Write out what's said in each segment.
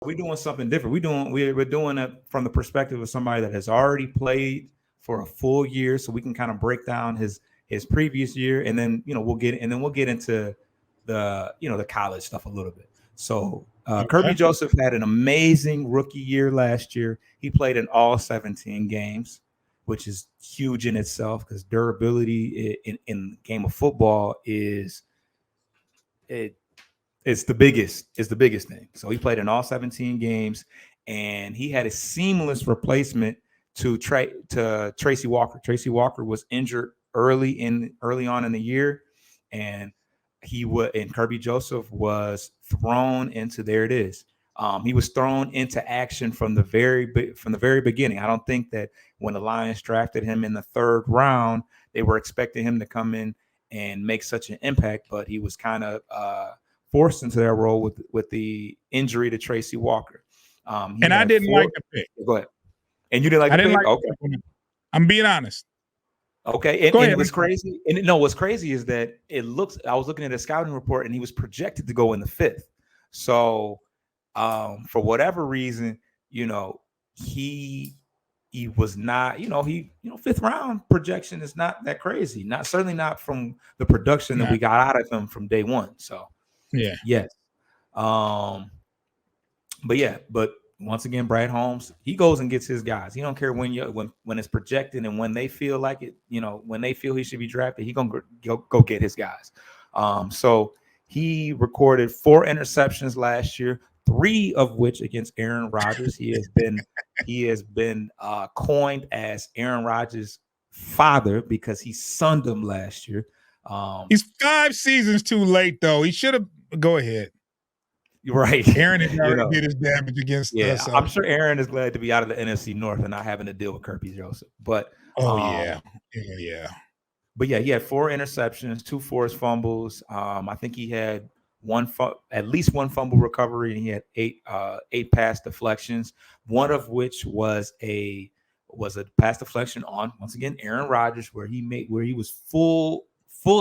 we're doing something different. We're doing it from the perspective of somebody that has already played for a full year, so we can kind of break down his previous year, and then we'll get into the college stuff a little bit. So Okay. Kerby Joesph had an amazing rookie year last year. He played in all 17 games, which is huge in itself because durability in game of football it it's the biggest thing. So he played in all 17 games, and he had a seamless replacement to Tracy Walker. Tracy Walker was injured early on in the year, and Kerby Joesph was thrown into there it is. He was thrown into action from the very beginning. I don't think that when the Lions drafted him in the third round, they were expecting him to come in and make such an impact, but he was kind of forced into that role with the injury to Tracy Walker. He And I had didn't four. like the pick. Go ahead. And you didn't like I the didn't pick? like Okay. the pick. I'm being honest. Okay. Go And ahead. it was crazy. And no, what's crazy is that I was looking at a scouting report and he was projected to go in the fifth. So for whatever reason, he he was not, fifth round projection is not that crazy. Certainly not from the production that Nah. we got out of him from day one. So Yeah. yes. Um, but once again, Brad Holmes, he goes and gets his guys. He don't care when it's projected and when they feel like it, when they feel he should be drafted, he gonna go get his guys. So he recorded 4 interceptions last year, 3 of which against Aaron Rodgers. He has been coined as Aaron Rodgers' father because he sunned him last year. He's 5 seasons too late, though. He should have. Go ahead. Right. Aaron has already did his damage against Yeah, us. I'm sure Aaron is glad to be out of the NFC North and not having to deal with Kerby Joesph. Oh yeah, yeah. But yeah, he had 4 interceptions, 2 forced fumbles. I think he had at least one fumble recovery, and he had 8 pass deflections. One of which was a pass deflection on, once again, Aaron Rodgers, where he was full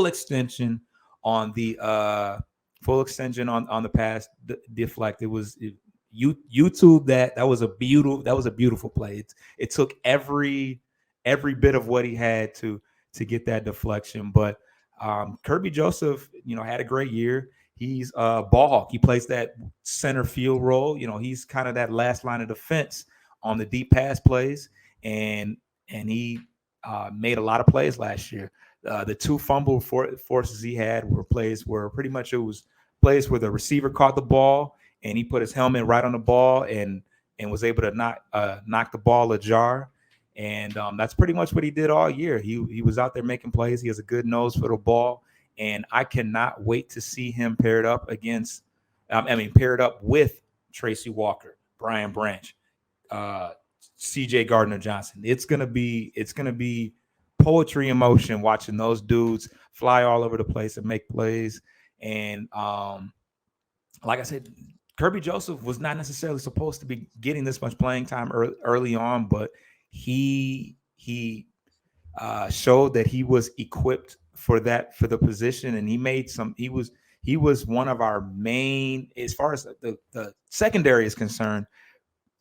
extension on the on the pass deflect. YouTube that was a beautiful play. It took every bit of what he had to get that deflection. But Kerby Joesph, had a great year. He's a ball hawk. He plays that center field role. He's kind of that last line of defense on the deep pass plays, and he made a lot of plays last year. The 2 fumble forces he had were plays where pretty much it was plays where the receiver caught the ball and he put his helmet right on the ball and was able to knock the ball ajar. And that's pretty much what he did all year. He was out there making plays. He has a good nose for the ball, and I cannot wait to see him paired up with Tracy Walker, Brian Branch, C.J. Gardner Johnson. It's gonna be poetry in motion watching those dudes fly all over the place and make plays. And like I said, Kerby Joesph was not necessarily supposed to be getting this much playing time early on, but he showed that he was equipped for the position, and he was one of our main, as far as the secondary is concerned.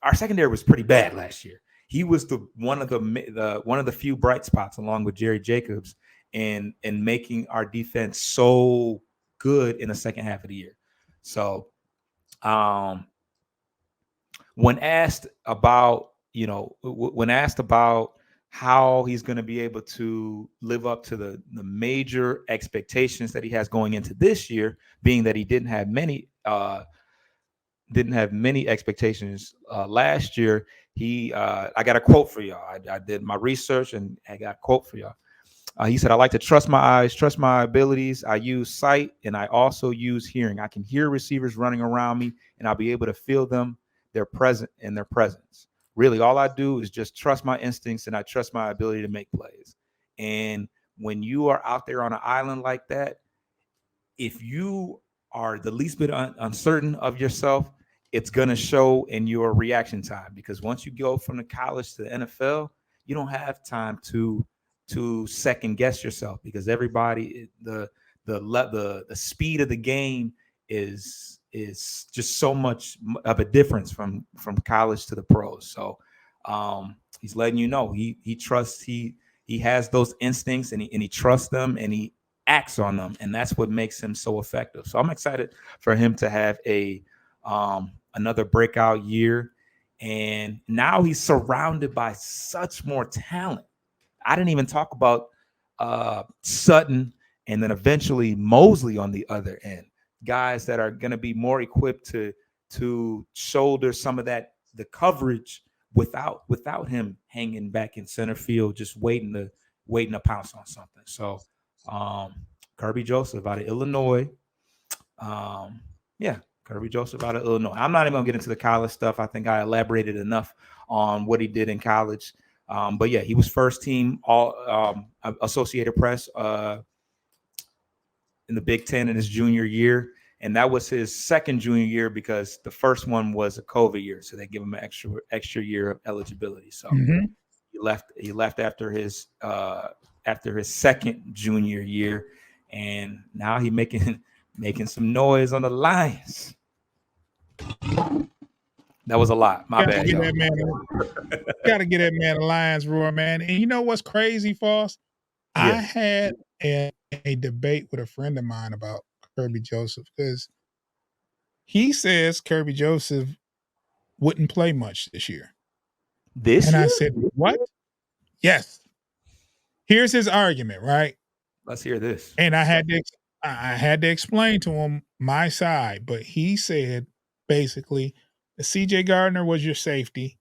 Our secondary was pretty bad last year. He was one of the few bright spots, along with Jerry Jacobs, in making our defense so good in the second half of the year. So when asked about how he's going to be able to live up to the major expectations that he has going into this year, being that he didn't have many expectations last year, I got a quote for y'all. I did my research and I got a quote for y'all. He said, "I like to trust my eyes, trust my abilities. I use sight, and I also use hearing. I can hear receivers running around me, and I'll be able to feel them, their presence. Really, all I do is just trust my instincts, and I trust my ability to make plays. And when you are out there on an island like that, if you are the least bit uncertain of yourself, it's going to show in your reaction time, because once you go from the college to the NFL, you don't have time to second guess yourself, because everybody the speed of the game is is just so much of a difference from college to the pros. So he's letting you know he trusts he has those instincts and he trusts them and he acts on them, and that's what makes him so effective. So I'm excited for him to have a another breakout year, and now he's surrounded by such more talent. I didn't even talk about Sutton and then eventually Mosley on the other end, guys that are going to be more equipped to shoulder some of the coverage without him hanging back in center field, just waiting to pounce on something. So um, Kerby Joesph out of Illinois. Um, yeah, Kerby Joesph out of Illinois. I'm not even gonna get into the college stuff. I think I elaborated enough on what he did in college. But yeah, he was first team all Associated Press in the Big Ten in his junior year. And that was his second junior year because the first one was a COVID year. So they give him an extra year of eligibility. So he left after his second junior year, and now he making some noise on the Lions. That was a lot. My bad, y'all. Gotta get that man a Lions roar, man. And you know what's crazy, Foss? I Yeah. had a debate with a friend of mine about Kerby Joesph because he says Kerby Joesph wouldn't play much this year. This And I year? said, what? Yes. Here's his argument, right? Let's hear this. And I had to explain to him my side, but he said basically CJ Gardner was your safety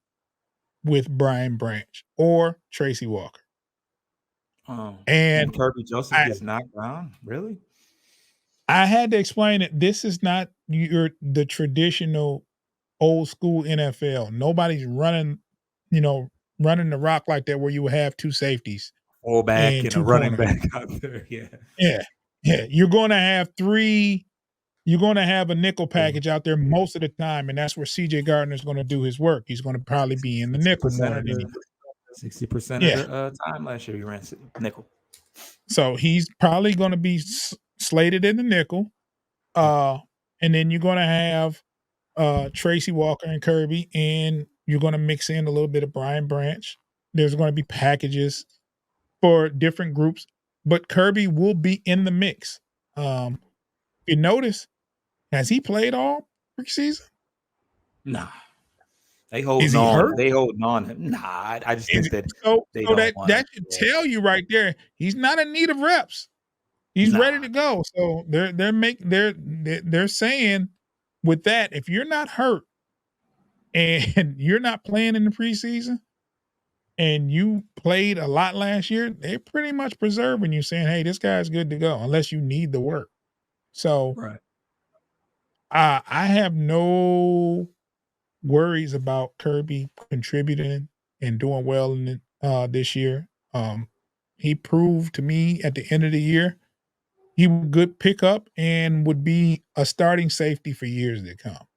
with Brian Branch or Tracy Walker. And And Kerby Joesph gets knocked down? Really? I had to explain it. This is not the traditional old school NFL. Nobody's running the rock like that where you would have two safeties Fullback and and a two running corners. back out there. Yeah. Yeah. Yeah. You're going to have a nickel package out there most of the time, and that's where CJ Gardner is going to do his work. He's going to probably be in the nickel more 60% than of anything. the 60% of Yeah. the time last year he ran nickel. So he's probably going to be slated in the nickel. And then you're going to have Tracy Walker and Kerby, and you're going to mix in a little bit of Brian Branch. There's going to be packages for different groups, but Kerby will be in the mix. If you notice, has he played all preseason? Nah. They Is holding he on. hurt? They holding on. Nah, I just Is think it that so? they So don't that want that to. should Yeah. tell you right there, he's not in need of reps. He's ready Nah. to go. So they're saying with that, if you're not hurt and you're not playing in the preseason and you played a lot last year, they're pretty much preserving you, saying, "Hey, this guy's good to go," unless you need the work. So Right. I have no worries about Kerby contributing and doing well in this year. He proved to me at the end of the year he would good pickup and would be a starting safety for years to come.